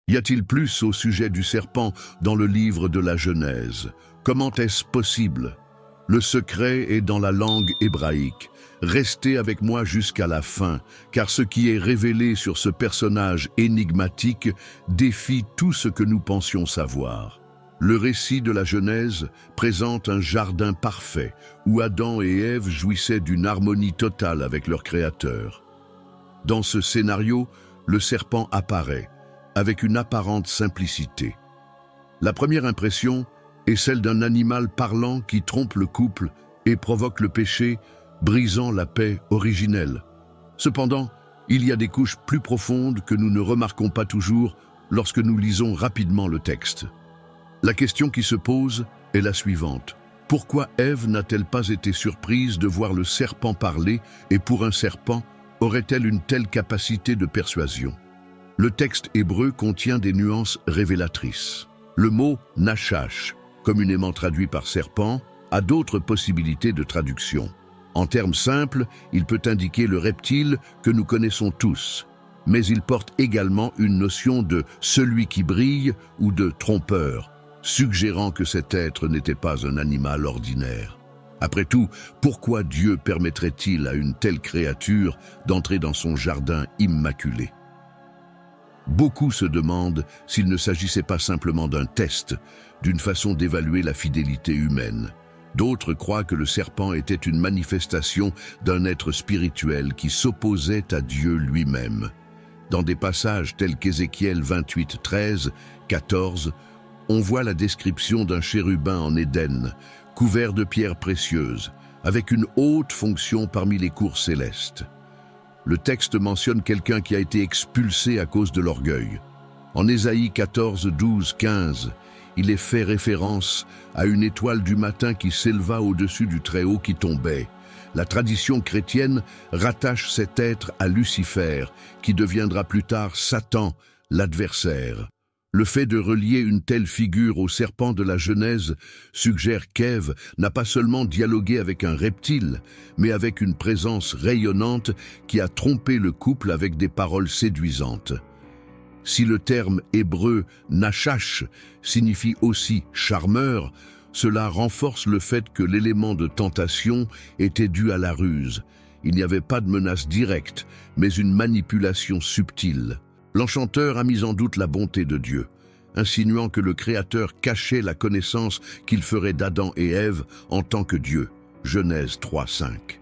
Y a-t-il plus au sujet du serpent dans le livre de la Genèse? Comment est-ce possible? Le secret est dans la langue hébraïque. Restez avec moi jusqu'à la fin, car ce qui est révélé sur ce personnage énigmatique défie tout ce que nous pensions savoir. Le récit de la Genèse présente un jardin parfait, où Adam et Ève jouissaient d'une harmonie totale avec leur Créateur. Dans ce scénario, le serpent apparaît, avec une apparente simplicité. La première impression est celle d'un animal parlant qui trompe le couple et provoque le péché, brisant la paix originelle. Cependant, il y a des couches plus profondes que nous ne remarquons pas toujours lorsque nous lisons rapidement le texte. La question qui se pose est la suivante. Pourquoi Ève n'a-t-elle pas été surprise de voir le serpent parler et pour un serpent, aurait-elle une telle capacité de persuasion? Le texte hébreu contient des nuances révélatrices. Le mot « nachash », communément traduit par serpent, a d'autres possibilités de traduction. En termes simples, il peut indiquer le reptile que nous connaissons tous, mais il porte également une notion de « celui qui brille » ou de « trompeur », suggérant que cet être n'était pas un animal ordinaire. Après tout, pourquoi Dieu permettrait-il à une telle créature d'entrer dans son jardin immaculé? Beaucoup se demandent s'il ne s'agissait pas simplement d'un test, d'une façon d'évaluer la fidélité humaine. D'autres croient que le serpent était une manifestation d'un être spirituel qui s'opposait à Dieu lui-même. Dans des passages tels qu'Ézéchiel 28, 13, 14, on voit la description d'un chérubin en Éden, couvert de pierres précieuses, avec une haute fonction parmi les cours célestes. Le texte mentionne quelqu'un qui a été expulsé à cause de l'orgueil. En Ésaïe 14, 12, 15, il est fait référence à une étoile du matin qui s'éleva au-dessus du Très-Haut qui tombait. La tradition chrétienne rattache cet être à Lucifer, qui deviendra plus tard Satan, l'adversaire. Le fait de relier une telle figure au serpent de la Genèse suggère qu'Ève n'a pas seulement dialogué avec un reptile, mais avec une présence rayonnante qui a trompé le couple avec des paroles séduisantes. Si le terme hébreu « nachash » signifie aussi « charmeur », cela renforce le fait que l'élément de tentation était dû à la ruse. Il n'y avait pas de menace directe, mais une manipulation subtile. L'enchanteur a mis en doute la bonté de Dieu, insinuant que le Créateur cachait la connaissance qu'il ferait d'Adam et Ève en tant que Dieu. Genèse 3, 5.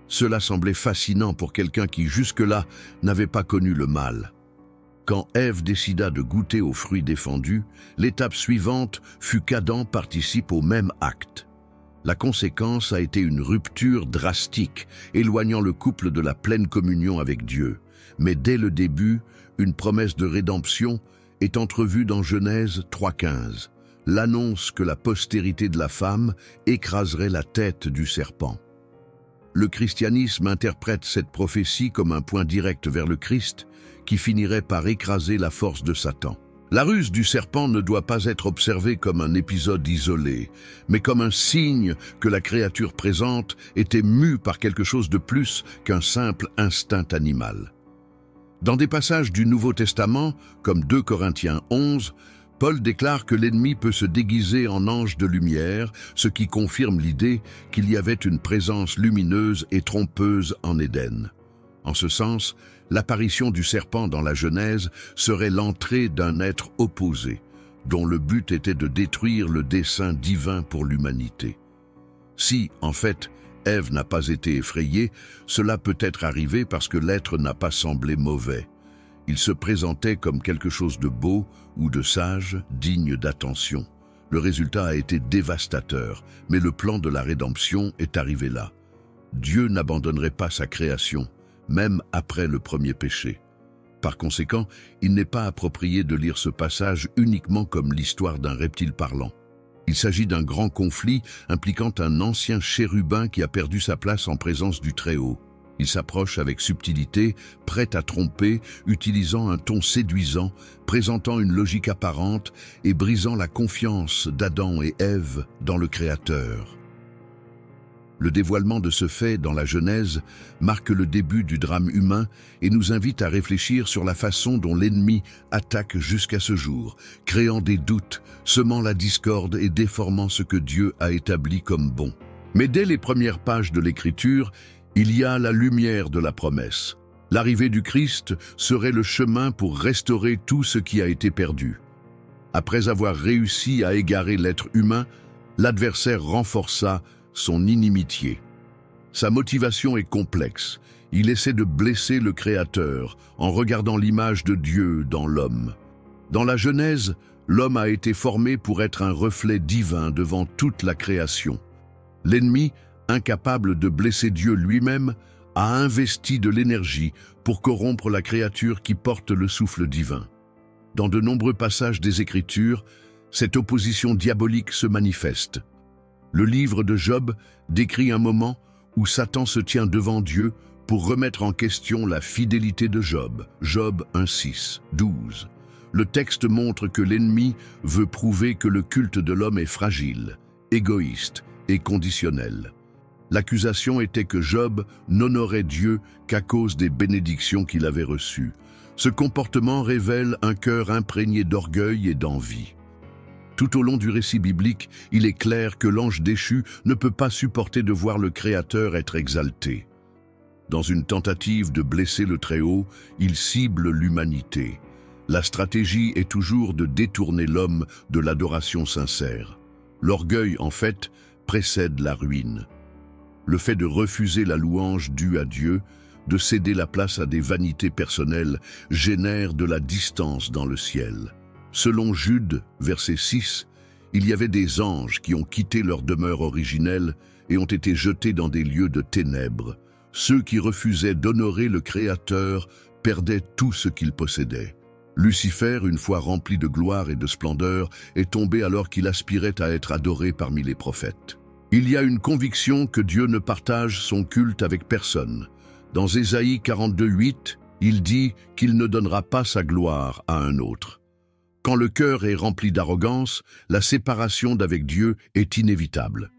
Cela semblait fascinant pour quelqu'un qui jusque-là n'avait pas connu le mal. Quand Ève décida de goûter aux fruits défendus, l'étape suivante fut qu'Adam participe au même acte. La conséquence a été une rupture drastique, éloignant le couple de la pleine communion avec Dieu. Mais dès le début, une promesse de rédemption est entrevue dans Genèse 3,15, l'annonce que la postérité de la femme écraserait la tête du serpent. Le christianisme interprète cette prophétie comme un point direct vers le Christ, qui finirait par écraser la force de Satan. La ruse du serpent ne doit pas être observée comme un épisode isolé, mais comme un signe que la créature présente était mue par quelque chose de plus qu'un simple instinct animal. Dans des passages du Nouveau Testament, comme 2 Corinthiens 11, Paul déclare que l'ennemi peut se déguiser en ange de lumière, ce qui confirme l'idée qu'il y avait une présence lumineuse et trompeuse en Éden. En ce sens, l'apparition du serpent dans la Genèse serait l'entrée d'un être opposé, dont le but était de détruire le dessein divin pour l'humanité. Si, en fait, Ève n'a pas été effrayée, cela peut être arrivé parce que l'être n'a pas semblé mauvais. Il se présentait comme quelque chose de beau ou de sage, digne d'attention. Le résultat a été dévastateur, mais le plan de la rédemption est arrivé là. Dieu n'abandonnerait pas sa création, même après le premier péché. Par conséquent, il n'est pas approprié de lire ce passage uniquement comme l'histoire d'un reptile parlant. Il s'agit d'un grand conflit impliquant un ancien chérubin qui a perdu sa place en présence du Très-Haut. Il s'approche avec subtilité, prêt à tromper, utilisant un ton séduisant, présentant une logique apparente et brisant la confiance d'Adam et Ève dans le Créateur. Le dévoilement de ce fait dans la Genèse marque le début du drame humain et nous invite à réfléchir sur la façon dont l'ennemi attaque jusqu'à ce jour, créant des doutes, semant la discorde et déformant ce que Dieu a établi comme bon. Mais dès les premières pages de l'Écriture, il y a la lumière de la promesse. L'arrivée du Christ serait le chemin pour restaurer tout ce qui a été perdu. Après avoir réussi à égarer l'être humain, l'adversaire renforça son inimitié. Sa motivation est complexe. Il essaie de blesser le Créateur en regardant l'image de Dieu dans l'homme. Dans la Genèse, l'homme a été formé pour être un reflet divin devant toute la création. L'ennemi, incapable de blesser Dieu lui-même, a investi de l'énergie pour corrompre la créature qui porte le souffle divin. Dans de nombreux passages des Écritures, cette opposition diabolique se manifeste. Le livre de Job décrit un moment où Satan se tient devant Dieu pour remettre en question la fidélité de Job. Job 1:6, 12. Le texte montre que l'ennemi veut prouver que le culte de l'homme est fragile, égoïste et conditionnel. L'accusation était que Job n'honorait Dieu qu'à cause des bénédictions qu'il avait reçues. Ce comportement révèle un cœur imprégné d'orgueil et d'envie. Tout au long du récit biblique, il est clair que l'ange déchu ne peut pas supporter de voir le Créateur être exalté. Dans une tentative de blesser le Très-Haut, il cible l'humanité. La stratégie est toujours de détourner l'homme de l'adoration sincère. L'orgueil, en fait, précède la ruine. Le fait de refuser la louange due à Dieu, de céder la place à des vanités personnelles, génère de la distance dans le ciel. Selon Jude, verset 6, il y avait des anges qui ont quitté leur demeure originelle et ont été jetés dans des lieux de ténèbres. Ceux qui refusaient d'honorer le Créateur perdaient tout ce qu'ils possédaient. Lucifer, une fois rempli de gloire et de splendeur, est tombé alors qu'il aspirait à être adoré parmi les prophètes. Il y a une conviction que Dieu ne partage son culte avec personne. Dans Ésaïe 42:8, il dit qu'il ne donnera pas sa gloire à un autre. Quand le cœur est rempli d'arrogance, la séparation d'avec Dieu est inévitable.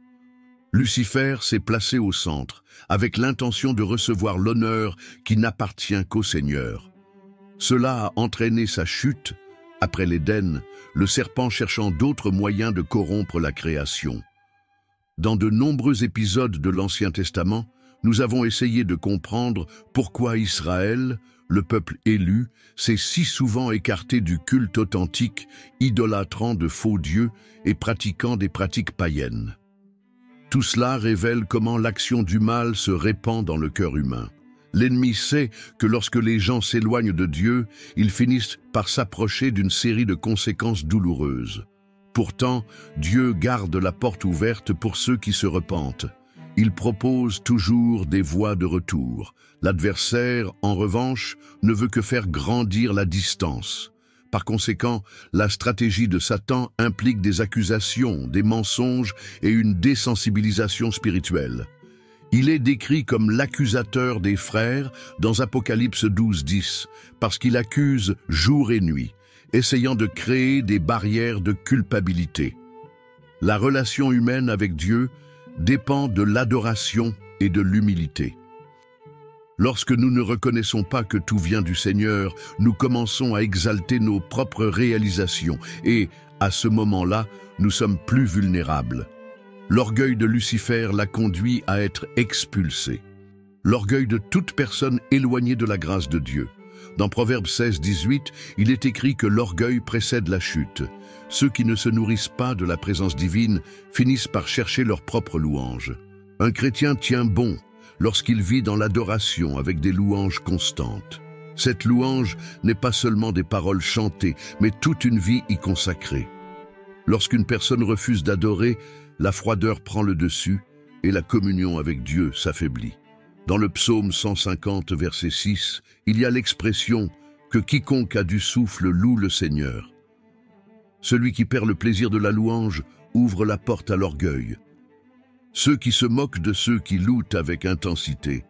Lucifer s'est placé au centre, avec l'intention de recevoir l'honneur qui n'appartient qu'au Seigneur. Cela a entraîné sa chute. Après l'Éden, le serpent cherchant d'autres moyens de corrompre la création. Dans de nombreux épisodes de l'Ancien Testament, nous avons essayé de comprendre pourquoi Israël, le peuple élu, s'est si souvent écarté du culte authentique, idolâtrant de faux dieux et pratiquant des pratiques païennes. Tout cela révèle comment l'action du mal se répand dans le cœur humain. L'ennemi sait que lorsque les gens s'éloignent de Dieu, ils finissent par s'approcher d'une série de conséquences douloureuses. Pourtant, Dieu garde la porte ouverte pour ceux qui se repentent. Il propose toujours des voies de retour. L'adversaire, en revanche, ne veut que faire grandir la distance. Par conséquent, la stratégie de Satan implique des accusations, des mensonges et une désensibilisation spirituelle. Il est décrit comme l'accusateur des frères dans Apocalypse 12:10, parce qu'il accuse jour et nuit, essayant de créer des barrières de culpabilité. La relation humaine avec Dieu dépend de l'adoration et de l'humilité. Lorsque nous ne reconnaissons pas que tout vient du Seigneur, nous commençons à exalter nos propres réalisations et, à ce moment-là, nous sommes plus vulnérables. L'orgueil de Lucifer l'a conduit à être expulsé. L'orgueil de toute personne éloignée de la grâce de Dieu. Dans Proverbe 16:18, il est écrit que l'orgueil précède la chute. Ceux qui ne se nourrissent pas de la présence divine finissent par chercher leur propre louange. Un chrétien tient bon lorsqu'il vit dans l'adoration avec des louanges constantes. Cette louange n'est pas seulement des paroles chantées, mais toute une vie y consacrée. Lorsqu'une personne refuse d'adorer, la froideur prend le dessus et la communion avec Dieu s'affaiblit. Dans le psaume 150, verset 6, il y a l'expression que quiconque a du souffle loue le Seigneur. Celui qui perd le plaisir de la louange ouvre la porte à l'orgueil. Ceux qui se moquent de ceux qui louent avec intensité,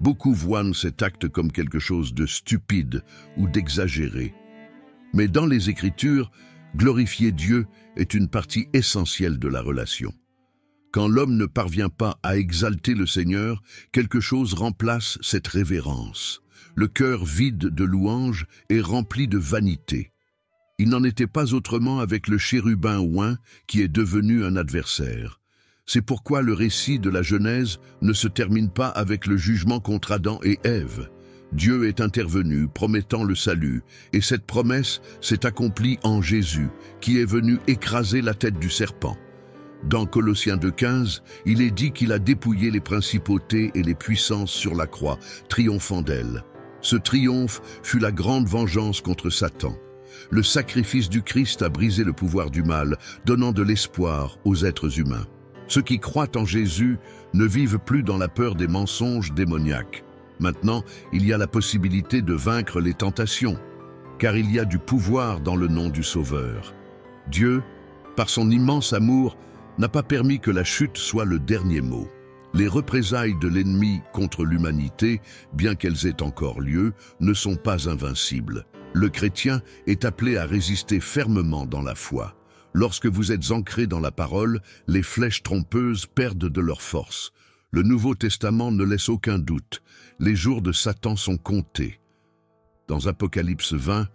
beaucoup voient cet acte comme quelque chose de stupide ou d'exagéré. Mais dans les Écritures, glorifier Dieu est une partie essentielle de la relation. Quand l'homme ne parvient pas à exalter le Seigneur, quelque chose remplace cette révérence. Le cœur vide de louange est rempli de vanité. Il n'en était pas autrement avec le chérubin oint qui est devenu un adversaire. C'est pourquoi le récit de la Genèse ne se termine pas avec le jugement contre Adam et Ève. Dieu est intervenu, promettant le salut, et cette promesse s'est accomplie en Jésus, qui est venu écraser la tête du serpent. Dans Colossiens 2,15, il est dit qu'il a dépouillé les principautés et les puissances sur la croix, triomphant d'elles. Ce triomphe fut la grande vengeance contre Satan. Le sacrifice du Christ a brisé le pouvoir du mal, donnant de l'espoir aux êtres humains. Ceux qui croient en Jésus ne vivent plus dans la peur des mensonges démoniaques. Maintenant, il y a la possibilité de vaincre les tentations, car il y a du pouvoir dans le nom du Sauveur. Dieu, par son immense amour, n'a pas permis que la chute soit le dernier mot. Les représailles de l'ennemi contre l'humanité, bien qu'elles aient encore lieu, ne sont pas invincibles. Le chrétien est appelé à résister fermement dans la foi. Lorsque vous êtes ancré dans la parole, les flèches trompeuses perdent de leur force. Le Nouveau Testament ne laisse aucun doute. Les jours de Satan sont comptés. Dans Apocalypse 20,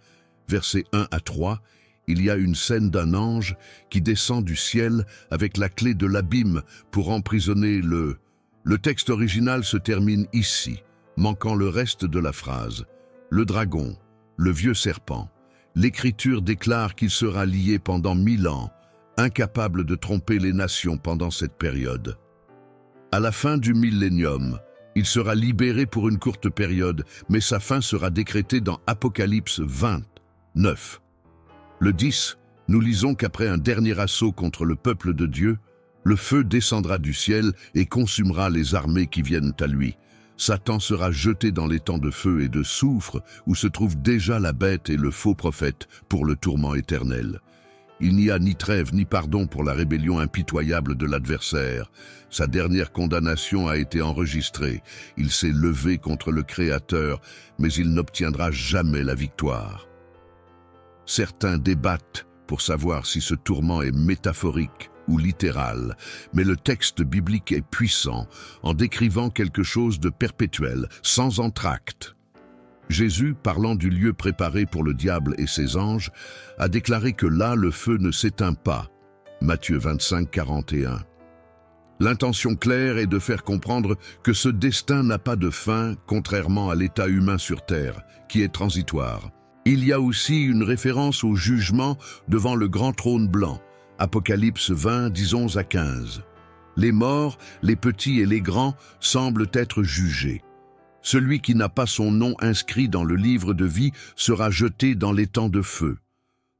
versets 1 à 3, il y a une scène d'un ange qui descend du ciel avec la clé de l'abîme pour emprisonner le... Le texte original se termine ici, manquant le reste de la phrase. Le dragon, le vieux serpent. L'Écriture déclare qu'il sera lié pendant 1000 ans, incapable de tromper les nations pendant cette période. À la fin du millénium, il sera libéré pour une courte période, mais sa fin sera décrétée dans Apocalypse 29. Le 10, nous lisons qu'après un dernier assaut contre le peuple de Dieu, le feu descendra du ciel et consumera les armées qui viennent à lui. Satan sera jeté dans les temps de feu et de soufre où se trouvent déjà la bête et le faux prophète pour le tourment éternel. Il n'y a ni trêve ni pardon pour la rébellion impitoyable de l'adversaire. Sa dernière condamnation a été enregistrée. Il s'est levé contre le Créateur, mais il n'obtiendra jamais la victoire. Certains débattent pour savoir si ce tourment est métaphorique ou littéral, mais le texte biblique est puissant en décrivant quelque chose de perpétuel, sans entr'acte. Jésus, parlant du lieu préparé pour le diable et ses anges, a déclaré que là le feu ne s'éteint pas. Matthieu 25, 41. L'intention claire est de faire comprendre que ce destin n'a pas de fin, contrairement à l'état humain sur terre, qui est transitoire. Il y a aussi une référence au jugement devant le grand trône blanc, Apocalypse 20, 11 à 15. Les morts, les petits et les grands semblent être jugés. Celui qui n'a pas son nom inscrit dans le livre de vie sera jeté dans l'étang de feu.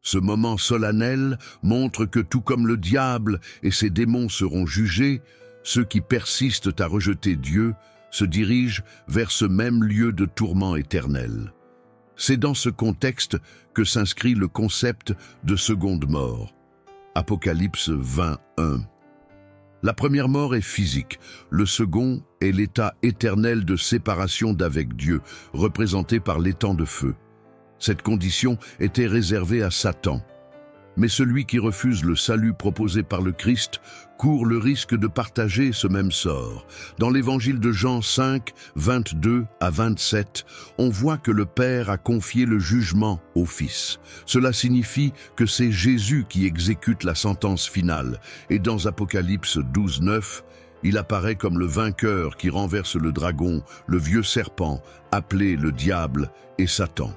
Ce moment solennel montre que tout comme le diable et ses démons seront jugés, ceux qui persistent à rejeter Dieu se dirigent vers ce même lieu de tourment éternel. C'est dans ce contexte que s'inscrit le concept de seconde mort. Apocalypse 21. La première mort est physique, le second est l'état éternel de séparation d'avec Dieu, représenté par l'étang de feu. Cette condition était réservée à Satan. Mais celui qui refuse le salut proposé par le Christ court le risque de partager ce même sort. Dans l'évangile de Jean 5, 22 à 27, on voit que le Père a confié le jugement au Fils. Cela signifie que c'est Jésus qui exécute la sentence finale. Et dans Apocalypse 12, 9, il apparaît comme le vainqueur qui renverse le dragon, le vieux serpent, appelé le diable et Satan.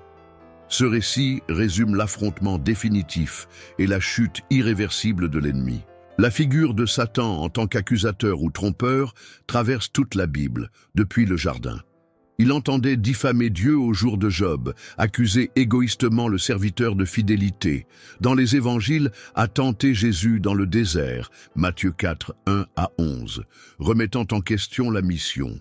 Ce récit résume l'affrontement définitif et la chute irréversible de l'ennemi. La figure de Satan en tant qu'accusateur ou trompeur traverse toute la Bible, depuis le jardin. Il entendait diffamer Dieu au jour de Job, accuser égoïstement le serviteur de fidélité. Dans les évangiles, a tenté Jésus dans le désert, Matthieu 4, 1 à 11, remettant en question la mission.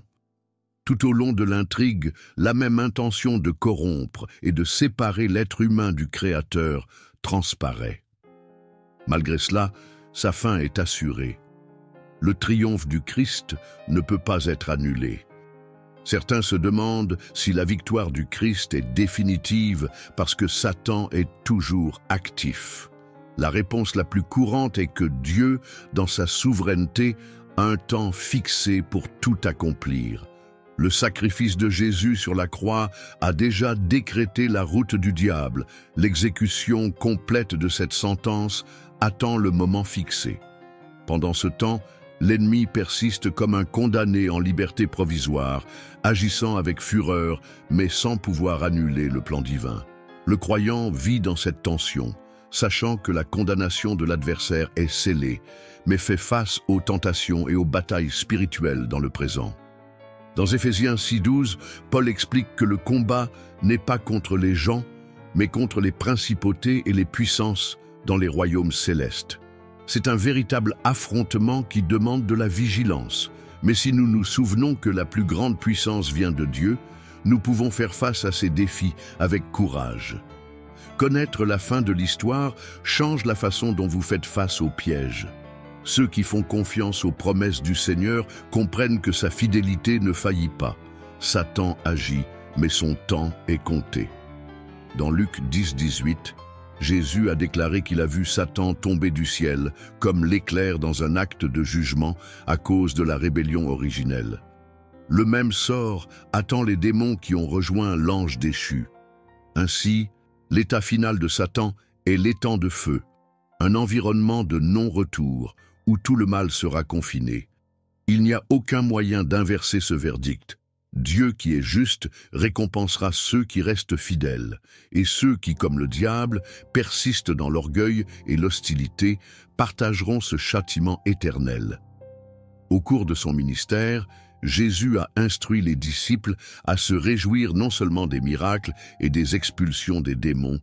Tout au long de l'intrigue, la même intention de corrompre et de séparer l'être humain du Créateur transparaît. Malgré cela, sa fin est assurée. Le triomphe du Christ ne peut pas être annulé. Certains se demandent si la victoire du Christ est définitive parce que Satan est toujours actif. La réponse la plus courante est que Dieu, dans sa souveraineté, a un temps fixé pour tout accomplir. Le sacrifice de Jésus sur la croix a déjà décrété la route du diable. L'exécution complète de cette sentence attend le moment fixé. Pendant ce temps, l'ennemi persiste comme un condamné en liberté provisoire, agissant avec fureur, mais sans pouvoir annuler le plan divin. Le croyant vit dans cette tension, sachant que la condamnation de l'adversaire est scellée, mais fait face aux tentations et aux batailles spirituelles dans le présent. Dans Éphésiens 6:12, Paul explique que le combat n'est pas contre les gens, mais contre les principautés et les puissances dans les royaumes célestes. C'est un véritable affrontement qui demande de la vigilance. Mais si nous nous souvenons que la plus grande puissance vient de Dieu, nous pouvons faire face à ces défis avec courage. Connaître la fin de l'histoire change la façon dont vous faites face aux pièges. Ceux qui font confiance aux promesses du Seigneur comprennent que sa fidélité ne faillit pas. Satan agit, mais son temps est compté. Dans Luc 10:18, Jésus a déclaré qu'il a vu Satan tomber du ciel comme l'éclair dans un acte de jugement à cause de la rébellion originelle. Le même sort attend les démons qui ont rejoint l'ange déchu. Ainsi, l'état final de Satan est l'étang de feu, un environnement de non-retour où tout le mal sera confiné. Il n'y a aucun moyen d'inverser ce verdict. Dieu qui est juste récompensera ceux qui restent fidèles, et ceux qui, comme le diable, persistent dans l'orgueil et l'hostilité, partageront ce châtiment éternel. Au cours de son ministère, Jésus a instruit les disciples à se réjouir non seulement des miracles et des expulsions des démons,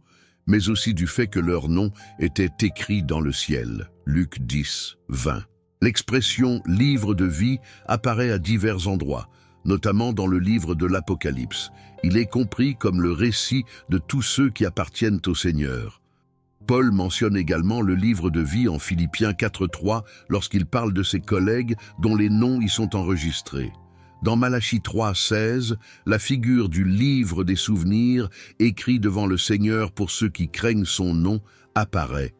mais aussi du fait que leur nom était écrit dans le ciel. Luc 10:20. L'expression « livre de vie » apparaît à divers endroits, notamment dans le livre de l'Apocalypse. Il est compris comme le récit de tous ceux qui appartiennent au Seigneur. Paul mentionne également le livre de vie en Philippiens 4:3 lorsqu'il parle de ses collègues dont les noms y sont enregistrés. Dans Malachie 3:16, la figure du livre des souvenirs, écrit devant le Seigneur pour ceux qui craignent son nom, apparaît.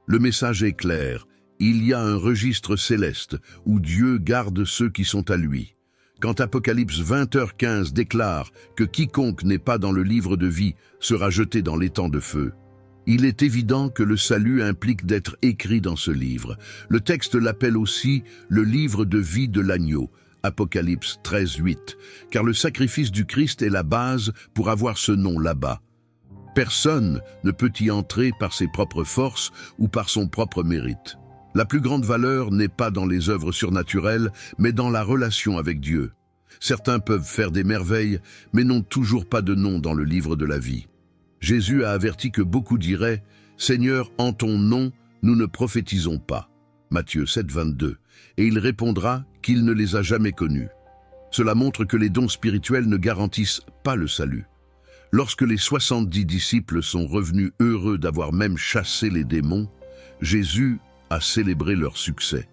Le message est clair, il y a un registre céleste où Dieu garde ceux qui sont à lui. Quand Apocalypse 20:15 déclare que quiconque n'est pas dans le livre de vie sera jeté dans l'étang de feu, il est évident que le salut implique d'être écrit dans ce livre. Le texte l'appelle aussi le livre de vie de l'agneau, Apocalypse 13:8, car le sacrifice du Christ est la base pour avoir ce nom là-bas. Personne ne peut y entrer par ses propres forces ou par son propre mérite. La plus grande valeur n'est pas dans les œuvres surnaturelles, mais dans la relation avec Dieu. Certains peuvent faire des merveilles, mais n'ont toujours pas de nom dans le livre de la vie. Jésus a averti que beaucoup diraient « Seigneur, en ton nom, nous ne prophétisons pas ». Matthieu 7:22. Et il répondra qu'il ne les a jamais connus. Cela montre que les dons spirituels ne garantissent pas le salut. Lorsque les 70 disciples sont revenus heureux d'avoir même chassé les démons, Jésus a célébré leur succès,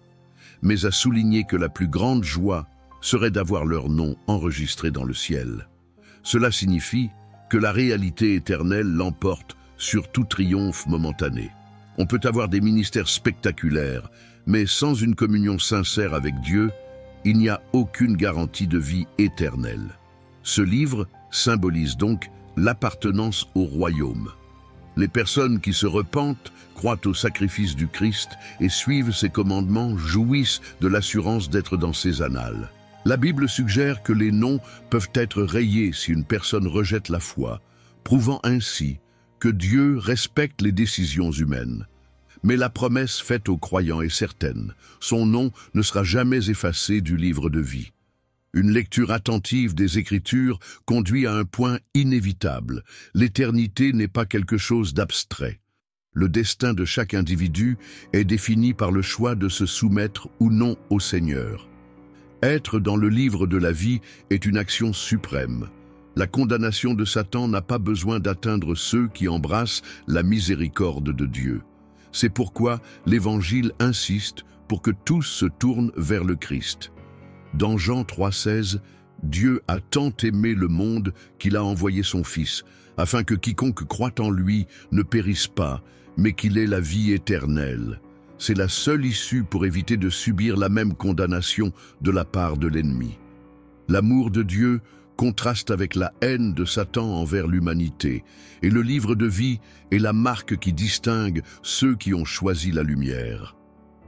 mais a souligné que la plus grande joie serait d'avoir leur nom enregistré dans le ciel. Cela signifie que la réalité éternelle l'emporte sur tout triomphe momentané. On peut avoir des ministères spectaculaires, mais sans une communion sincère avec Dieu, il n'y a aucune garantie de vie éternelle. Ce livre symbolise donc l'appartenance au royaume. Les personnes qui se repentent, croient au sacrifice du Christ et suivent ses commandements jouissent de l'assurance d'être dans ses annales. La Bible suggère que les noms peuvent être rayés si une personne rejette la foi, prouvant ainsi que Dieu respecte les décisions humaines. Mais la promesse faite aux croyants est certaine. Son nom ne sera jamais effacé du livre de vie. Une lecture attentive des Écritures conduit à un point inévitable. L'éternité n'est pas quelque chose d'abstrait. Le destin de chaque individu est défini par le choix de se soumettre ou non au Seigneur. Être dans le livre de la vie est une action suprême. La condamnation de Satan n'a pas besoin d'atteindre ceux qui embrassent la miséricorde de Dieu. C'est pourquoi l'Évangile insiste pour que tous se tournent vers le Christ. Dans Jean 3,16, Dieu a tant aimé le monde qu'il a envoyé son Fils, afin que quiconque croit en lui ne périsse pas, mais qu'il est la vie éternelle. C'est la seule issue pour éviter de subir la même condamnation de la part de l'ennemi. L'amour de Dieu contraste avec la haine de Satan envers l'humanité, et le livre de vie est la marque qui distingue ceux qui ont choisi la lumière.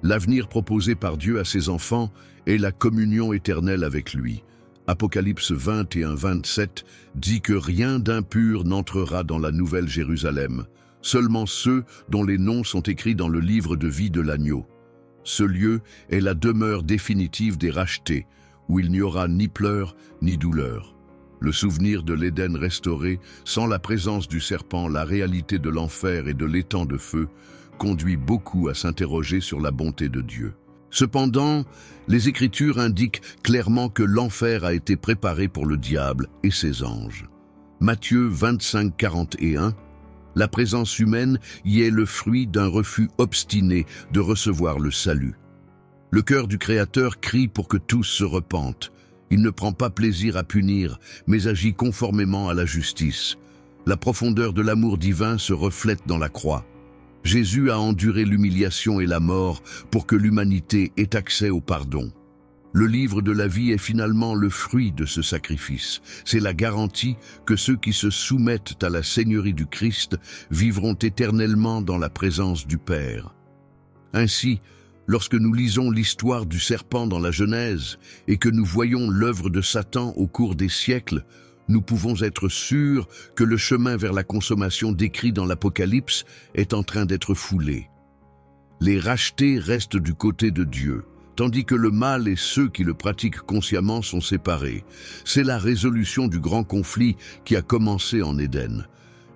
L'avenir proposé par Dieu à ses enfants est la communion éternelle avec lui. Apocalypse 21-27 dit que rien d'impur n'entrera dans la nouvelle Jérusalem, seulement ceux dont les noms sont écrits dans le livre de vie de l'agneau. Ce lieu est la demeure définitive des rachetés, où il n'y aura ni pleurs ni douleur. Le souvenir de l'Éden restauré, sans la présence du serpent, la réalité de l'enfer et de l'étang de feu, conduit beaucoup à s'interroger sur la bonté de Dieu. Cependant, les Écritures indiquent clairement que l'enfer a été préparé pour le diable et ses anges. Matthieu 25-41, la présence humaine y est le fruit d'un refus obstiné de recevoir le salut. Le cœur du Créateur crie pour que tous se repentent. Il ne prend pas plaisir à punir, mais agit conformément à la justice. La profondeur de l'amour divin se reflète dans la croix. Jésus a enduré l'humiliation et la mort pour que l'humanité ait accès au pardon. Le livre de la vie est finalement le fruit de ce sacrifice. C'est la garantie que ceux qui se soumettent à la Seigneurie du Christ vivront éternellement dans la présence du Père. Ainsi, lorsque nous lisons l'histoire du serpent dans la Genèse et que nous voyons l'œuvre de Satan au cours des siècles, nous pouvons être sûrs que le chemin vers la consommation décrit dans l'Apocalypse est en train d'être foulé. Les rachetés restent du côté de Dieu, tandis que le mal et ceux qui le pratiquent consciemment sont séparés. C'est la résolution du grand conflit qui a commencé en Éden.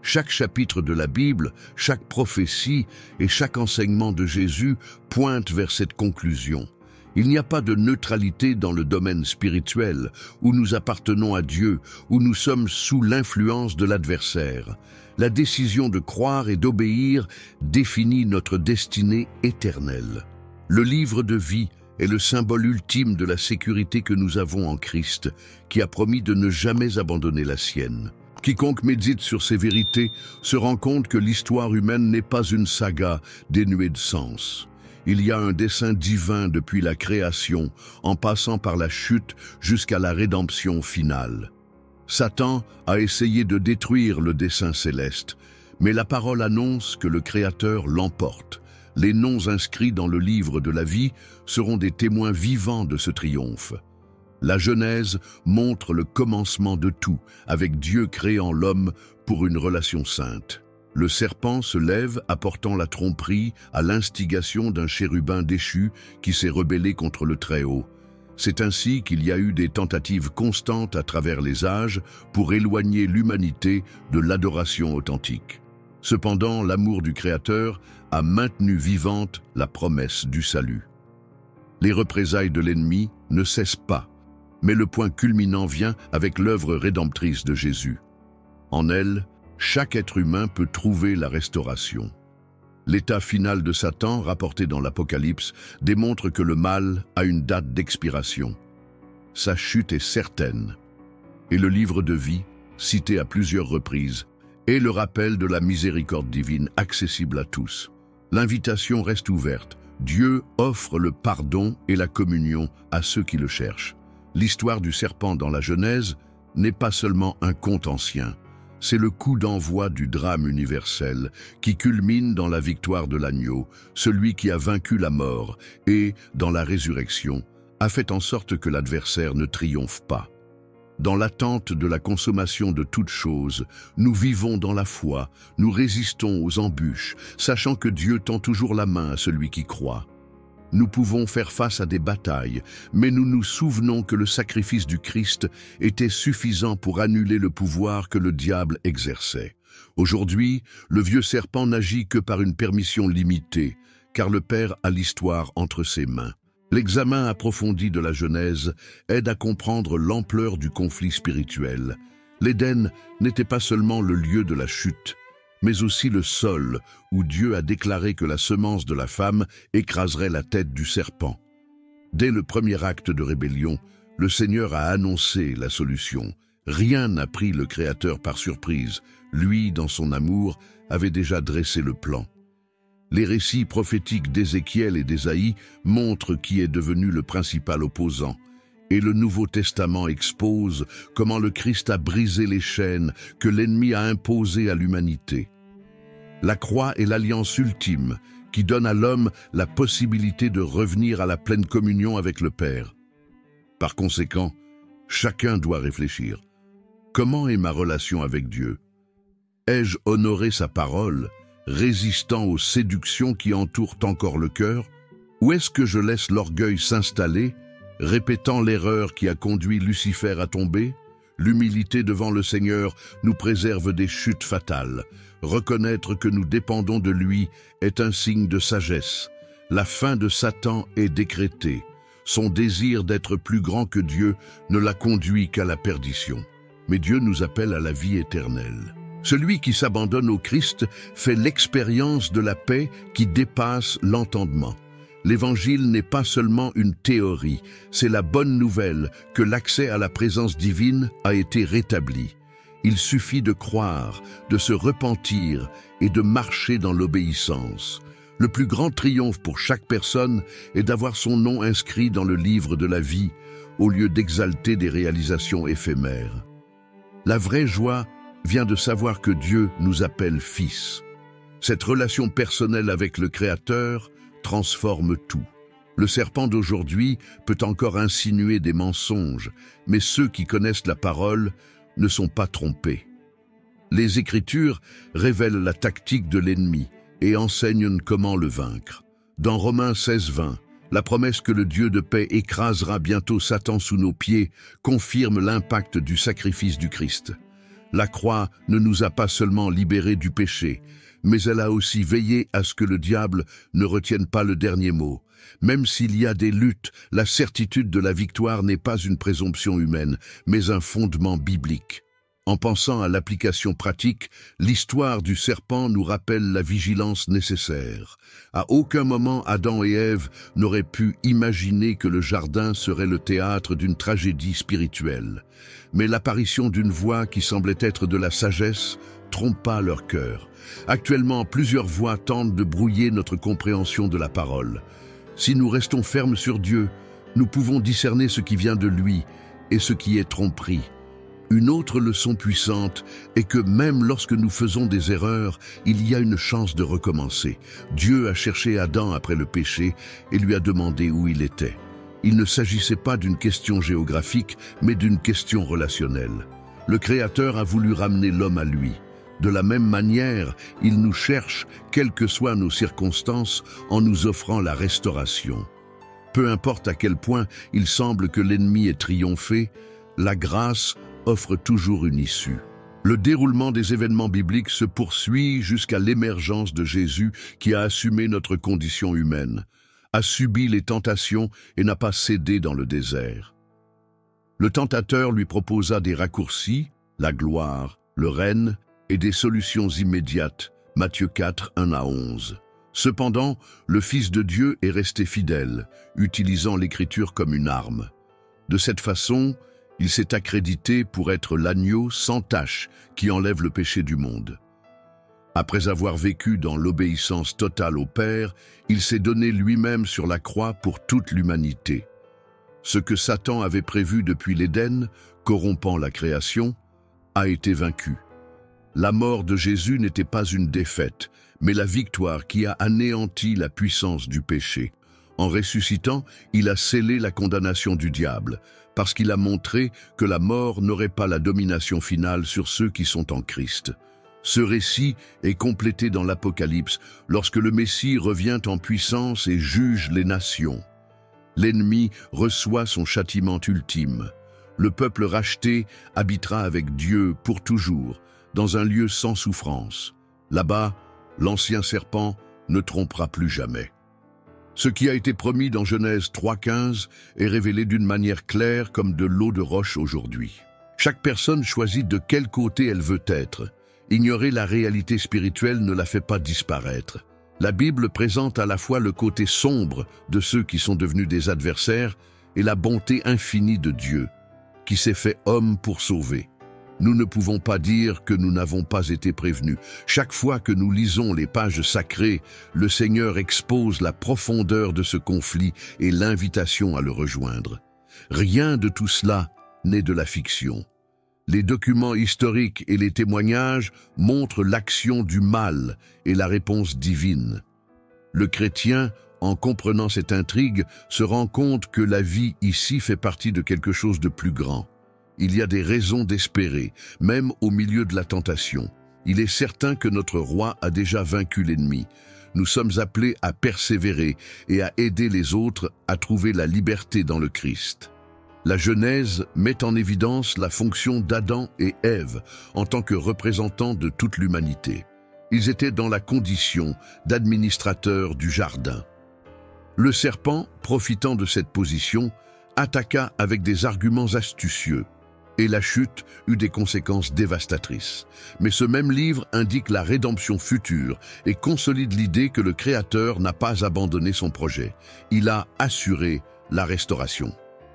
Chaque chapitre de la Bible, chaque prophétie et chaque enseignement de Jésus pointent vers cette conclusion. Il n'y a pas de neutralité dans le domaine spirituel, où nous appartenons à Dieu, où nous sommes sous l'influence de l'adversaire. La décision de croire et d'obéir définit notre destinée éternelle. Le livre de vie est le symbole ultime de la sécurité que nous avons en Christ, qui a promis de ne jamais abandonner la sienne. Quiconque médite sur ces vérités se rend compte que l'histoire humaine n'est pas une saga dénuée de sens. Il y a un dessein divin depuis la création, en passant par la chute jusqu'à la rédemption finale. Satan a essayé de détruire le dessein céleste, mais la parole annonce que le Créateur l'emporte. Les noms inscrits dans le livre de la vie seront des témoins vivants de ce triomphe. La Genèse montre le commencement de tout, avec Dieu créant l'homme pour une relation sainte. Le serpent se lève apportant la tromperie à l'instigation d'un chérubin déchu qui s'est rebellé contre le Très-Haut. C'est ainsi qu'il y a eu des tentatives constantes à travers les âges pour éloigner l'humanité de l'adoration authentique. Cependant, l'amour du Créateur a maintenu vivante la promesse du salut. Les représailles de l'ennemi ne cessent pas, mais le point culminant vient avec l'œuvre rédemptrice de Jésus. En elle, chaque être humain peut trouver la restauration. L'état final de Satan, rapporté dans l'Apocalypse, démontre que le mal a une date d'expiration. Sa chute est certaine. Et le livre de vie, cité à plusieurs reprises, est le rappel de la miséricorde divine accessible à tous. L'invitation reste ouverte. Dieu offre le pardon et la communion à ceux qui le cherchent. L'histoire du serpent dans la Genèse n'est pas seulement un conte ancien. C'est le coup d'envoi du drame universel qui culmine dans la victoire de l'agneau, celui qui a vaincu la mort et, dans la résurrection, a fait en sorte que l'adversaire ne triomphe pas. Dans l'attente de la consommation de toutes choses, nous vivons dans la foi, nous résistons aux embûches, sachant que Dieu tend toujours la main à celui qui croit. Nous pouvons faire face à des batailles, mais nous nous souvenons que le sacrifice du Christ était suffisant pour annuler le pouvoir que le diable exerçait. Aujourd'hui, le vieux serpent n'agit que par une permission limitée, car le Père a l'histoire entre ses mains. L'examen approfondi de la Genèse aide à comprendre l'ampleur du conflit spirituel. L'Éden n'était pas seulement le lieu de la chute, mais aussi le sol où Dieu a déclaré que la semence de la femme écraserait la tête du serpent. Dès le premier acte de rébellion, le Seigneur a annoncé la solution. Rien n'a pris le Créateur par surprise. Lui, dans son amour, avait déjà dressé le plan. Les récits prophétiques d'Ézéchiel et d'Ésaïe montrent qui est devenu le principal opposant. Et le Nouveau Testament expose comment le Christ a brisé les chaînes que l'ennemi a imposées à l'humanité. La croix est l'alliance ultime qui donne à l'homme la possibilité de revenir à la pleine communion avec le Père. Par conséquent, chacun doit réfléchir. Comment est ma relation avec Dieu? Ai-je honoré sa parole, résistant aux séductions qui entourent encore le cœur? Ou est-ce que je laisse l'orgueil s'installer, répétant l'erreur qui a conduit Lucifer à tomber? L'humilité devant le Seigneur nous préserve des chutes fatales. Reconnaître que nous dépendons de lui est un signe de sagesse. La fin de Satan est décrétée. Son désir d'être plus grand que Dieu ne l'a conduit qu'à la perdition. Mais Dieu nous appelle à la vie éternelle. Celui qui s'abandonne au Christ fait l'expérience de la paix qui dépasse l'entendement. L'Évangile n'est pas seulement une théorie, c'est la bonne nouvelle que l'accès à la présence divine a été rétabli. Il suffit de croire, de se repentir et de marcher dans l'obéissance. Le plus grand triomphe pour chaque personne est d'avoir son nom inscrit dans le livre de la vie, au lieu d'exalter des réalisations éphémères. La vraie joie vient de savoir que Dieu nous appelle fils. Cette relation personnelle avec le Créateur transforme tout. Le serpent d'aujourd'hui peut encore insinuer des mensonges, mais ceux qui connaissent la parole ne sont pas trompés. Les Écritures révèlent la tactique de l'ennemi et enseignent comment le vaincre. Dans Romains 16:20, la promesse que le Dieu de paix écrasera bientôt Satan sous nos pieds confirme l'impact du sacrifice du Christ. La croix ne nous a pas seulement libérés du péché, mais elle a aussi veillé à ce que le diable ne retienne pas le dernier mot. Même s'il y a des luttes, la certitude de la victoire n'est pas une présomption humaine, mais un fondement biblique. En pensant à l'application pratique, l'histoire du serpent nous rappelle la vigilance nécessaire. À aucun moment Adam et Ève n'auraient pu imaginer que le jardin serait le théâtre d'une tragédie spirituelle. Mais l'apparition d'une voix qui semblait être de la sagesse trompa leur cœur. Actuellement, plusieurs voix tentent de brouiller notre compréhension de la parole. Si nous restons fermes sur Dieu, nous pouvons discerner ce qui vient de lui et ce qui est tromperie. Une autre leçon puissante est que même lorsque nous faisons des erreurs, il y a une chance de recommencer. Dieu a cherché Adam après le péché et lui a demandé où il était. Il ne s'agissait pas d'une question géographique, mais d'une question relationnelle. Le Créateur a voulu ramener l'homme à lui. De la même manière, il nous cherche, quelles que soient nos circonstances, en nous offrant la restauration. Peu importe à quel point il semble que l'ennemi ait triomphé, la grâce offre toujours une issue. Le déroulement des événements bibliques se poursuit jusqu'à l'émergence de Jésus qui a assumé notre condition humaine, a subi les tentations et n'a pas cédé dans le désert. Le tentateur lui proposa des raccourcis, la gloire, le règne, et des solutions immédiates, Matthieu 4, 1-11. Cependant, le Fils de Dieu est resté fidèle, utilisant l'Écriture comme une arme. De cette façon, il s'est accrédité pour être l'agneau sans tache qui enlève le péché du monde. Après avoir vécu dans l'obéissance totale au Père, il s'est donné lui-même sur la croix pour toute l'humanité. Ce que Satan avait prévu depuis l'Éden, corrompant la création, a été vaincu. La mort de Jésus n'était pas une défaite, mais la victoire qui a anéanti la puissance du péché. En ressuscitant, il a scellé la condamnation du diable, parce qu'il a montré que la mort n'aurait pas la domination finale sur ceux qui sont en Christ. Ce récit est complété dans l'Apocalypse lorsque le Messie revient en puissance et juge les nations. L'ennemi reçoit son châtiment ultime. Le peuple racheté habitera avec Dieu pour toujours, dans un lieu sans souffrance. Là-bas, l'ancien serpent ne trompera plus jamais. Ce qui a été promis dans Genèse 3,15 est révélé d'une manière claire comme de l'eau de roche aujourd'hui. Chaque personne choisit de quel côté elle veut être. Ignorer la réalité spirituelle ne la fait pas disparaître. La Bible présente à la fois le côté sombre de ceux qui sont devenus des adversaires et la bonté infinie de Dieu, qui s'est fait homme pour sauver. Nous ne pouvons pas dire que nous n'avons pas été prévenus. Chaque fois que nous lisons les pages sacrées, le Seigneur expose la profondeur de ce conflit et l'invitation à le rejoindre. Rien de tout cela n'est de la fiction. Les documents historiques et les témoignages montrent l'action du mal et la réponse divine. Le chrétien, en comprenant cette intrigue, se rend compte que la vie ici fait partie de quelque chose de plus grand. Il y a des raisons d'espérer, même au milieu de la tentation. Il est certain que notre roi a déjà vaincu l'ennemi. Nous sommes appelés à persévérer et à aider les autres à trouver la liberté dans le Christ. La Genèse met en évidence la fonction d'Adam et Ève en tant que représentants de toute l'humanité. Ils étaient dans la condition d'administrateurs du jardin. Le serpent, profitant de cette position, attaqua avec des arguments astucieux. Et la chute eut des conséquences dévastatrices. Mais ce même livre indique la rédemption future et consolide l'idée que le Créateur n'a pas abandonné son projet. Il a assuré la restauration.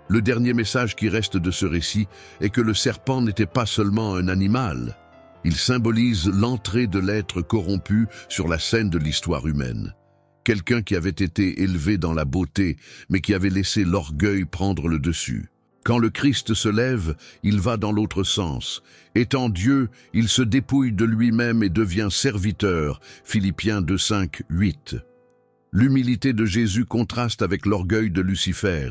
Le dernier message qui reste de ce récit est que le serpent n'était pas seulement un animal. Il symbolise l'entrée de l'être corrompu sur la scène de l'histoire humaine. Quelqu'un qui avait été élevé dans la beauté, mais qui avait laissé l'orgueil prendre le dessus. Quand le Christ se lève, il va dans l'autre sens. Étant Dieu, il se dépouille de lui-même et devient serviteur. Philippiens 2:5, 8. L'humilité de Jésus contraste avec l'orgueil de Lucifer.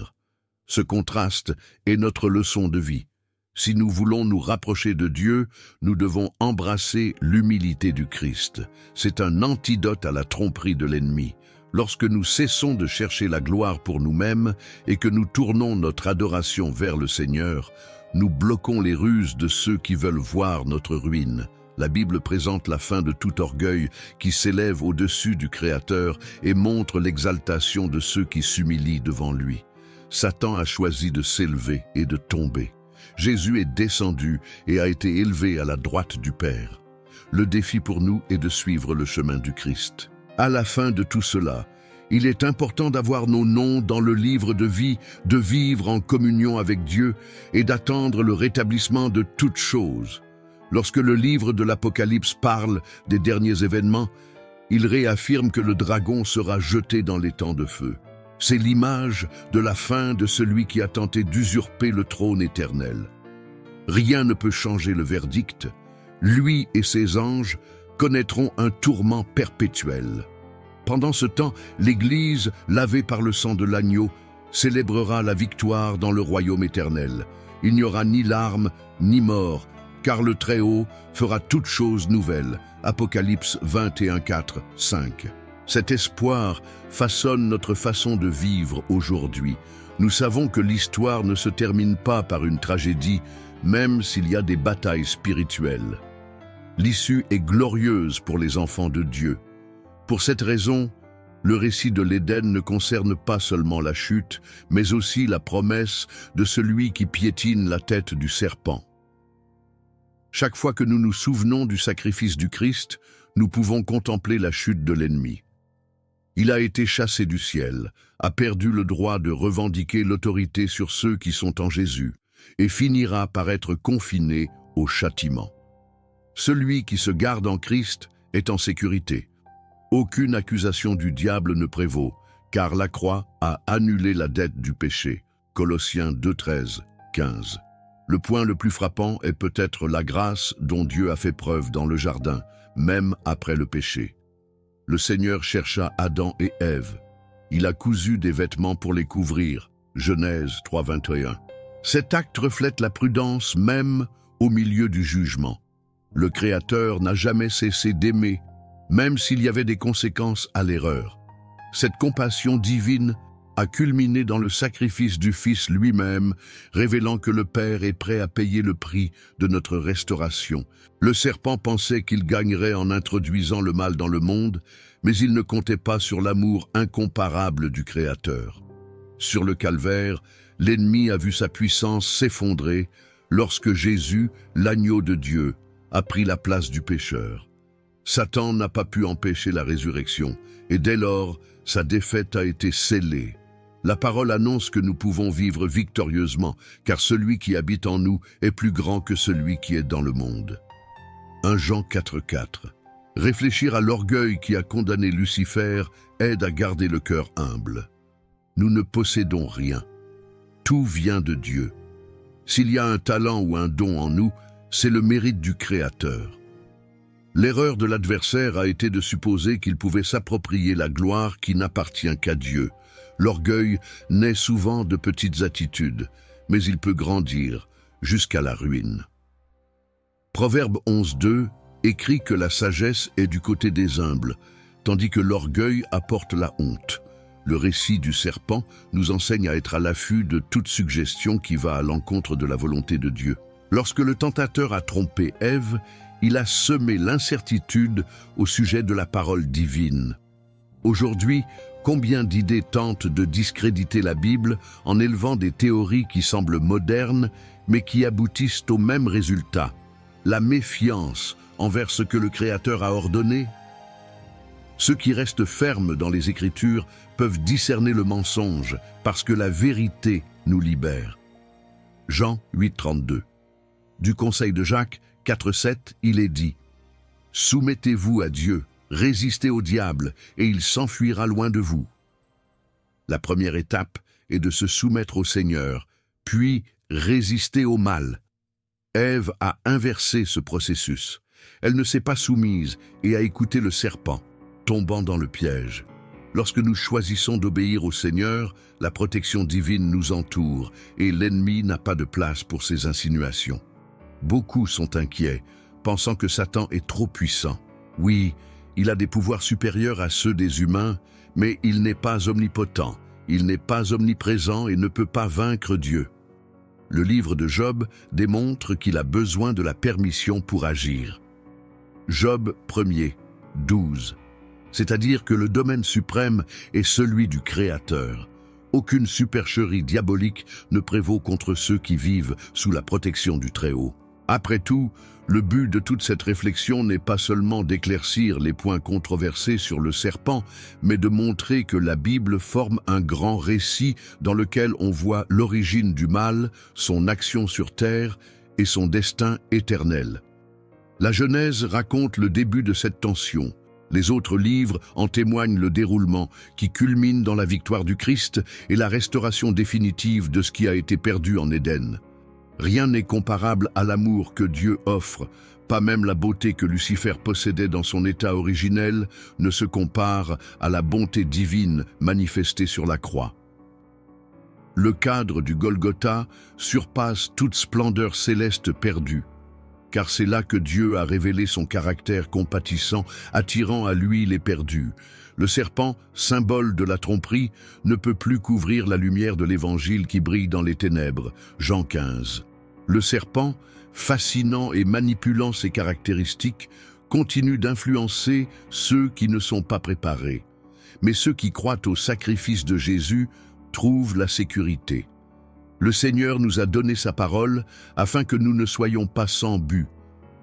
Ce contraste est notre leçon de vie. Si nous voulons nous rapprocher de Dieu, nous devons embrasser l'humilité du Christ. C'est un antidote à la tromperie de l'ennemi. Lorsque nous cessons de chercher la gloire pour nous-mêmes et que nous tournons notre adoration vers le Seigneur, nous bloquons les ruses de ceux qui veulent voir notre ruine. La Bible présente la fin de tout orgueil qui s'élève au-dessus du Créateur et montre l'exaltation de ceux qui s'humilient devant lui. Satan a choisi de s'élever et de tomber. Jésus est descendu et a été élevé à la droite du Père. Le défi pour nous est de suivre le chemin du Christ. À la fin de tout cela, il est important d'avoir nos noms dans le livre de vie, de vivre en communion avec Dieu et d'attendre le rétablissement de toutes choses. Lorsque le livre de l'Apocalypse parle des derniers événements, il réaffirme que le dragon sera jeté dans les temps de feu. C'est l'image de la fin de celui qui a tenté d'usurper le trône éternel. Rien ne peut changer le verdict. Lui et ses anges connaîtront un tourment perpétuel. Pendant ce temps, l'Église, lavée par le sang de l'agneau, célébrera la victoire dans le royaume éternel. Il n'y aura ni larmes, ni mort, car le Très-Haut fera toutes choses nouvelles. Apocalypse 21, 4, 5. Cet espoir façonne notre façon de vivre aujourd'hui. Nous savons que l'histoire ne se termine pas par une tragédie, même s'il y a des batailles spirituelles. L'issue est glorieuse pour les enfants de Dieu. Pour cette raison, le récit de l'Éden ne concerne pas seulement la chute, mais aussi la promesse de celui qui piétine la tête du serpent. Chaque fois que nous nous souvenons du sacrifice du Christ, nous pouvons contempler la chute de l'ennemi. Il a été chassé du ciel, a perdu le droit de revendiquer l'autorité sur ceux qui sont en Jésus, et finira par être confiné au châtiment. Celui qui se garde en Christ est en sécurité. Aucune accusation du diable ne prévaut, car la croix a annulé la dette du péché. Colossiens 2, 13, 15. Le point le plus frappant est peut-être la grâce dont Dieu a fait preuve dans le jardin, même après le péché. Le Seigneur chercha Adam et Ève. Il a cousu des vêtements pour les couvrir. Genèse 3, 21. Cet acte reflète la prudence même au milieu du jugement. Le Créateur n'a jamais cessé d'aimer, même s'il y avait des conséquences à l'erreur. Cette compassion divine a culminé dans le sacrifice du Fils lui-même, révélant que le Père est prêt à payer le prix de notre restauration. Le serpent pensait qu'il gagnerait en introduisant le mal dans le monde, mais il ne comptait pas sur l'amour incomparable du Créateur. Sur le calvaire, l'ennemi a vu sa puissance s'effondrer lorsque Jésus, l'agneau de Dieu, a pris la place du pécheur. Satan n'a pas pu empêcher la résurrection, et dès lors, sa défaite a été scellée. La parole annonce que nous pouvons vivre victorieusement, car celui qui habite en nous est plus grand que celui qui est dans le monde. 1 Jean 4,4. Réfléchir à l'orgueil qui a condamné Lucifer aide à garder le cœur humble. Nous ne possédons rien. Tout vient de Dieu. S'il y a un talent ou un don en nous, c'est le mérite du Créateur. L'erreur de l'adversaire a été de supposer qu'il pouvait s'approprier la gloire qui n'appartient qu'à Dieu. L'orgueil naît souvent de petites attitudes, mais il peut grandir jusqu'à la ruine. Proverbe 11,2 écrit que la sagesse est du côté des humbles, tandis que l'orgueil apporte la honte. Le récit du serpent nous enseigne à être à l'affût de toute suggestion qui va à l'encontre de la volonté de Dieu. Lorsque le tentateur a trompé Ève, il a semé l'incertitude au sujet de la parole divine. Aujourd'hui, combien d'idées tentent de discréditer la Bible en élevant des théories qui semblent modernes, mais qui aboutissent au même résultat, la méfiance envers ce que le Créateur a ordonné? Ceux qui restent fermes dans les Écritures peuvent discerner le mensonge parce que la vérité nous libère. Jean 8,32. Du conseil de Jacques 4,7, il est dit « Soumettez-vous à Dieu, résistez au diable, et il s'enfuira loin de vous. » La première étape est de se soumettre au Seigneur, puis résister au mal. Ève a inversé ce processus. Elle ne s'est pas soumise et a écouté le serpent, tombant dans le piège. Lorsque nous choisissons d'obéir au Seigneur, la protection divine nous entoure et l'ennemi n'a pas de place pour ses insinuations. Beaucoup sont inquiets, pensant que Satan est trop puissant. Oui, il a des pouvoirs supérieurs à ceux des humains, mais il n'est pas omnipotent, il n'est pas omniprésent et ne peut pas vaincre Dieu. Le livre de Job démontre qu'il a besoin de la permission pour agir. Job 1er, 12. C'est-à-dire que le domaine suprême est celui du Créateur. Aucune supercherie diabolique ne prévaut contre ceux qui vivent sous la protection du Très-Haut. Après tout, le but de toute cette réflexion n'est pas seulement d'éclaircir les points controversés sur le serpent, mais de montrer que la Bible forme un grand récit dans lequel on voit l'origine du mal, son action sur terre et son destin éternel. La Genèse raconte le début de cette tension. Les autres livres en témoignent le déroulement qui culmine dans la victoire du Christ et la restauration définitive de ce qui a été perdu en Éden. Rien n'est comparable à l'amour que Dieu offre, pas même la beauté que Lucifer possédait dans son état originel ne se compare à la bonté divine manifestée sur la croix. Le cadre du Golgotha surpasse toute splendeur céleste perdue, car c'est là que Dieu a révélé son caractère compatissant, attirant à lui les perdus. Le serpent, symbole de la tromperie, ne peut plus couvrir la lumière de l'Évangile qui brille dans les ténèbres. Jean 15. Le serpent, fascinant et manipulant ses caractéristiques, continue d'influencer ceux qui ne sont pas préparés. Mais ceux qui croient au sacrifice de Jésus trouvent la sécurité. Le Seigneur nous a donné sa parole afin que nous ne soyons pas sans but.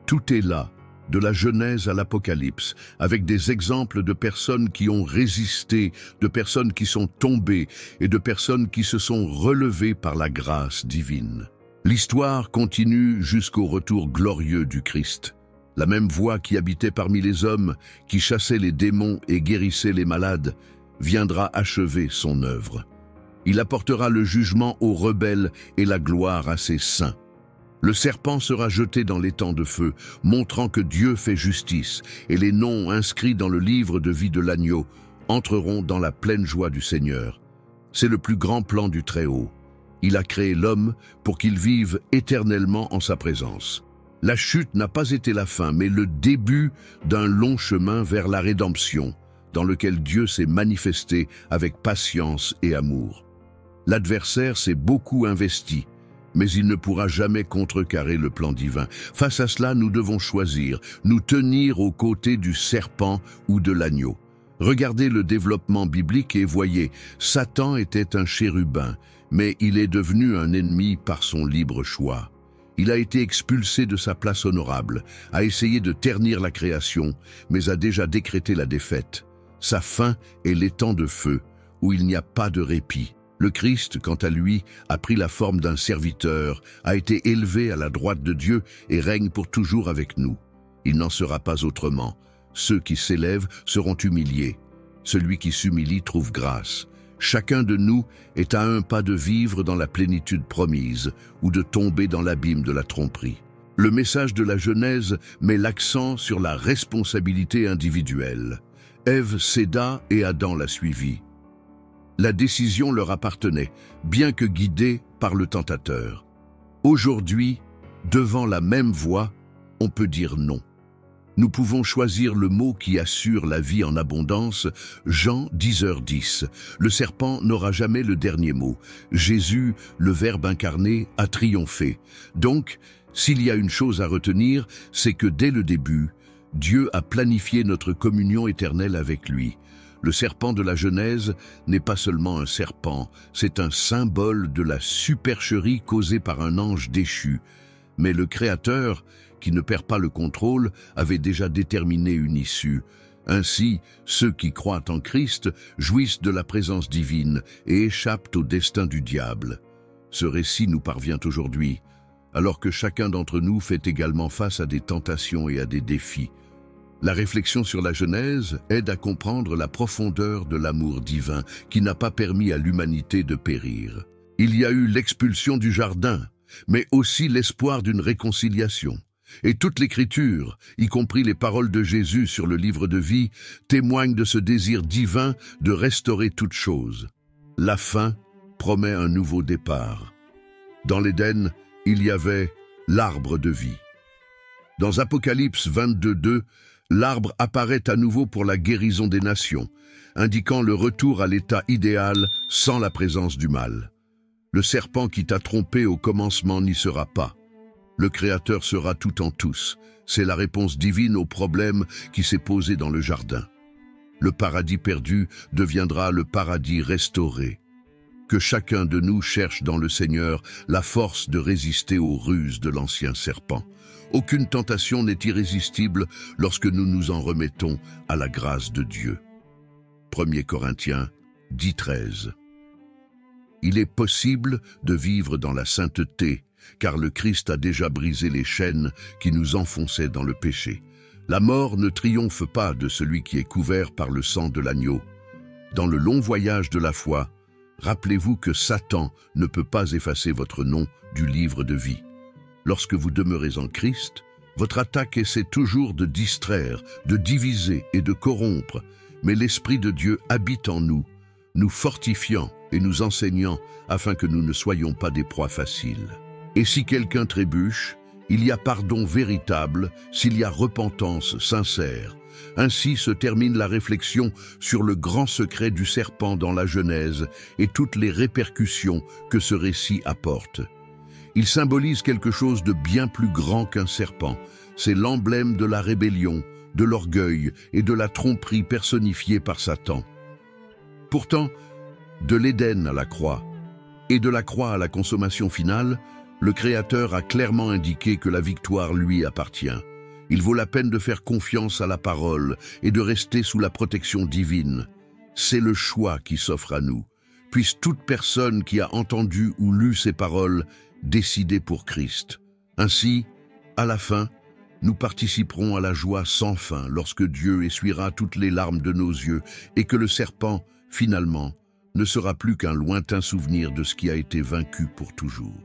Tout est là, de la Genèse à l'Apocalypse, avec des exemples de personnes qui ont résisté, de personnes qui sont tombées et de personnes qui se sont relevées par la grâce divine. L'histoire continue jusqu'au retour glorieux du Christ. La même voix qui habitait parmi les hommes, qui chassait les démons et guérissait les malades, viendra achever son œuvre. Il apportera le jugement aux rebelles et la gloire à ses saints. Le serpent sera jeté dans l'étang de feu, montrant que Dieu fait justice, et les noms inscrits dans le livre de vie de l'agneau entreront dans la pleine joie du Seigneur. C'est le plus grand plan du Très-Haut. Il a créé l'homme pour qu'il vive éternellement en sa présence. La chute n'a pas été la fin, mais le début d'un long chemin vers la rédemption, dans lequel Dieu s'est manifesté avec patience et amour. L'adversaire s'est beaucoup investi, mais il ne pourra jamais contrecarrer le plan divin. Face à cela, nous devons choisir, nous tenir aux côtés du serpent ou de l'agneau. Regardez le développement biblique et voyez, Satan était un chérubin, mais il est devenu un ennemi par son libre choix. Il a été expulsé de sa place honorable, a essayé de ternir la création, mais a déjà décrété la défaite. Sa fin est l'étang de feu, où il n'y a pas de répit. Le Christ, quant à lui, a pris la forme d'un serviteur, a été élevé à la droite de Dieu et règne pour toujours avec nous. Il n'en sera pas autrement. Ceux qui s'élèvent seront humiliés. Celui qui s'humilie trouve grâce. Chacun de nous est à un pas de vivre dans la plénitude promise ou de tomber dans l'abîme de la tromperie. Le message de la Genèse met l'accent sur la responsabilité individuelle. Ève céda et Adam la suivit. La décision leur appartenait, bien que guidée par le tentateur. Aujourd'hui, devant la même voie, on peut dire non. Nous pouvons choisir le mot qui assure la vie en abondance. Jean 10h10. Le serpent n'aura jamais le dernier mot. Jésus, le Verbe incarné, a triomphé. Donc, s'il y a une chose à retenir, c'est que dès le début, Dieu a planifié notre communion éternelle avec lui. Le serpent de la Genèse n'est pas seulement un serpent, c'est un symbole de la supercherie causée par un ange déchu. Mais le Créateur, qui ne perd pas le contrôle, avait déjà déterminé une issue. Ainsi, ceux qui croient en Christ jouissent de la présence divine et échappent au destin du diable. Ce récit nous parvient aujourd'hui, alors que chacun d'entre nous fait également face à des tentations et à des défis. La réflexion sur la Genèse aide à comprendre la profondeur de l'amour divin qui n'a pas permis à l'humanité de périr. Il y a eu l'expulsion du jardin, mais aussi l'espoir d'une réconciliation. Et toute l'Écriture, y compris les paroles de Jésus sur le livre de vie, témoignent de ce désir divin de restaurer toute chose. La fin promet un nouveau départ. Dans l'Éden, il y avait l'arbre de vie. Dans Apocalypse 22:2, l'arbre apparaît à nouveau pour la guérison des nations, indiquant le retour à l'état idéal sans la présence du mal. Le serpent qui t'a trompé au commencement n'y sera pas. Le Créateur sera tout en tous. C'est la réponse divine au problème qui s'est posé dans le jardin. Le paradis perdu deviendra le paradis restauré. Que chacun de nous cherche dans le Seigneur la force de résister aux ruses de l'ancien serpent. Aucune tentation n'est irrésistible lorsque nous nous en remettons à la grâce de Dieu. 1 Corinthiens 10:13. Il est possible de vivre dans la sainteté, car le Christ a déjà brisé les chaînes qui nous enfonçaient dans le péché. La mort ne triomphe pas de celui qui est couvert par le sang de l'agneau. Dans le long voyage de la foi, rappelez-vous que Satan ne peut pas effacer votre nom du livre de vie. Lorsque vous demeurez en Christ, votre attaque essaie toujours de distraire, de diviser et de corrompre, mais l'Esprit de Dieu habite en nous, nous fortifiant et nous enseignant afin que nous ne soyons pas des proies faciles. Et si quelqu'un trébuche, il y a pardon véritable s'il y a repentance sincère. Ainsi se termine la réflexion sur le grand secret du serpent dans la Genèse et toutes les répercussions que ce récit apporte. Il symbolise quelque chose de bien plus grand qu'un serpent. C'est l'emblème de la rébellion, de l'orgueil et de la tromperie personnifiée par Satan. Pourtant, de l'Éden à la croix, et de la croix à la consommation finale, le Créateur a clairement indiqué que la victoire lui appartient. Il vaut la peine de faire confiance à la parole et de rester sous la protection divine. C'est le choix qui s'offre à nous. Puisse toute personne qui a entendu ou lu ces paroles décider pour Christ. Ainsi, à la fin, nous participerons à la joie sans fin lorsque Dieu essuiera toutes les larmes de nos yeux et que le serpent, finalement, ne sera plus qu'un lointain souvenir de ce qui a été vaincu pour toujours.